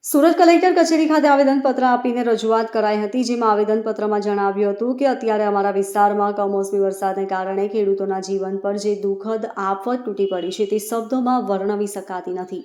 Surat collector કચેરી ખાતે આવેદનપત્ર આપીને રજૂઆત કરાઈ હતી, જેમાં આવેદનપત્રમાં જણાવ્યું હતું કે અત્યારે અમારા વિસ્તારમાં કમોસમી વરસાદને કારણે ખેડૂતોના જીવન પર જે દુઃખદ આફત તૂટી પડી છે તે શબ્દોમાં વર્ણવી શકાતી નથી।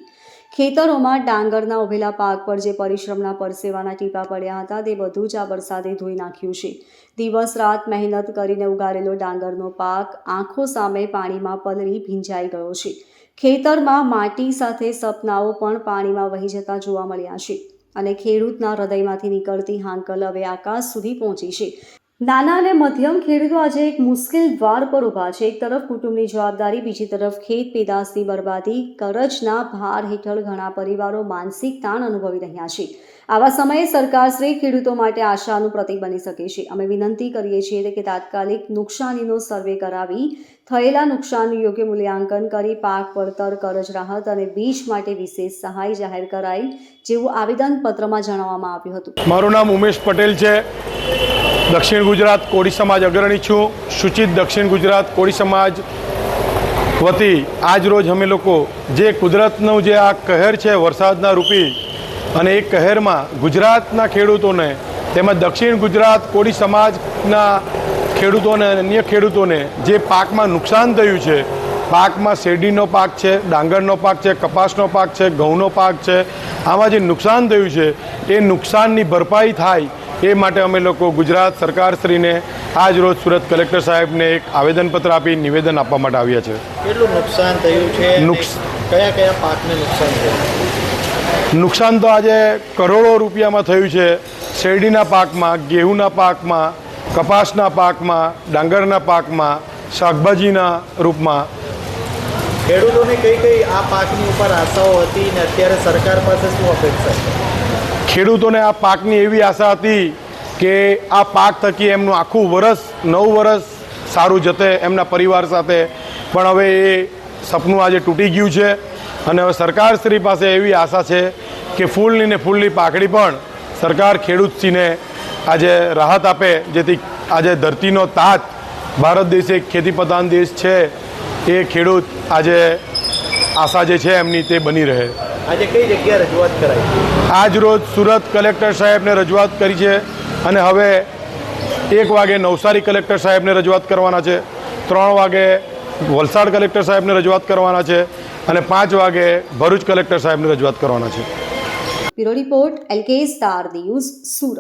ખેતરોમાં ડાંગરના ઉભેલા પાક પર જે પરિશ્રમના પરસેવાના ટીપા પડ્યા હતા તે બધું જ આ વરસાદે ધોઈ નાખ્યું છે। દિવસ રાત મહેનત કરીને ઉગાડેલો ડાંગરનો પાક આંખો સામે પાણીમાં પલળી ભીંજાઈ ગયો છે। ખેતરમાં માટી સાથે સપનાઓ પણ પાણીમાં વહી જતા જોવા મળ્યા છે અને ખેડૂતના હૃદયમાંથી નીકળતી હાંકલ હવે આકાશ સુધી પહોંચી છે। નાના અને મધ્યમ ખેડૂતો આજે એક મુશ્કેલ દ્વાર પર ઊભા છે। એક તરફ કુટુંબની જવાબદારી, બીજી તરફ ખેત પેદાશની બરબાદી, કરજના ભાર હેઠળ ઘણા પરિવારો માનસિક તાણ અનુભવી રહ્યા છે। આવા સમયે સરકારશ્રી ખેડૂતો માટે આશાનું પ્રતીક બની શકે છે। અમે વિનંતી કરીએ છીએ કે તાત્કાલિક નુકસાનીનો સર્વે કરાવી થયેલા નુકસાનનું યોગ્ય મૂલ્યાંકન કરી પાક વળતર, કરજ રાહત અને બીજ માટે વિશેષ સહાય જાહેર કરાય, જેવું આવેદનપત્રમાં જણાવવામાં આવ્યું હતું। મારું નામ ઉમેશ પટેલ છે। દક્ષિણ ગુજરાત કોળી સમાજ અગ્રણી છું। સૂચિત દક્ષિણ ગુજરાત કોળી સમાજ વતી આજ રોજ અમે લોકો જે કુદરતનું જે આ કહેર છે વરસાદના રૂપી, અને એ કહેરમાં ગુજરાતના ખેડૂતોને તેમજ દક્ષિણ ગુજરાત કોળી સમાજના ખેડૂતોને અને અન્ય ખેડૂતોને જે પાકમાં નુકસાન થયું છે, પાકમાં શેરડીનો પાક છે, ડાંગરનો પાક છે, કપાસનો પાક છે, ઘઉંનો પાક છે, આમાં જે નુકસાન થયું છે એ નુકસાનની ભરપાઈ થાય એ માટે અમે લોકો ગુજરાત સરકારશ્રીને આજ રોજ સુરત કલેક્ટર સાહેબને એક આવેદનપત્ર આપી નિવેદન આપવા માટે આવ્યા છે। કેટલું નુકસાન થયું છે? કયા કયા પાકને નુકસાન થયું? નુકસાન તો આજે કરોડો રૂપિયામાં થયું છે। શેરડીના પાકમાં, ઘેંના પાકમાં, કપાસના પાકમાં, ડાંગરના પાકમાં, શાકભાજીના રૂપમાં। ખેડૂતોને કઈ કઈ આ પાકની ઉપર આશાઓ હતી ને અત્યારે સરકાર પાસે શું અપેક્ષા છે? ખેડૂતોને આ પાકની એવી આશા હતી કે આ પાક થકી એમનું આખું વર્ષ, 9 વર્ષ સારું જતે એમના પરિવાર સાથે, પણ હવે એ સપનું આજે તૂટી ગયું છે અને હવે સરકારશ્રી પાસે એવી આશા છે કે ફૂલની ને ફૂલની પાકડી પણ સરકાર ખેડૂતશ્રીને આજે રાહત આપે, જેથી આજે ધરતીનો તાત ભારત દેશ એક ખેતી પ્રધાન દેશ છે, એ ખેડૂત આજે આશા જે છે એમની તે બની રહે। આજે કઈ જગ્યાએ રજૂઆત કરાઈ? આજ રોજ સુરત કલેક્ટર સાહેબને રજૂઆત કરી છે અને હવે 1 વાગે નવસારી કલેક્ટર સાહેબને રજૂઆત કરવાના છે, 3 વાગે વલસાડ કલેક્ટર સાહેબને રજૂઆત કરવાના છે અને 5 વાગે ભરૂચ કલેક્ટર સાહેબને રજૂઆત કરવાના છે। Bureau report, LK star news, Surat.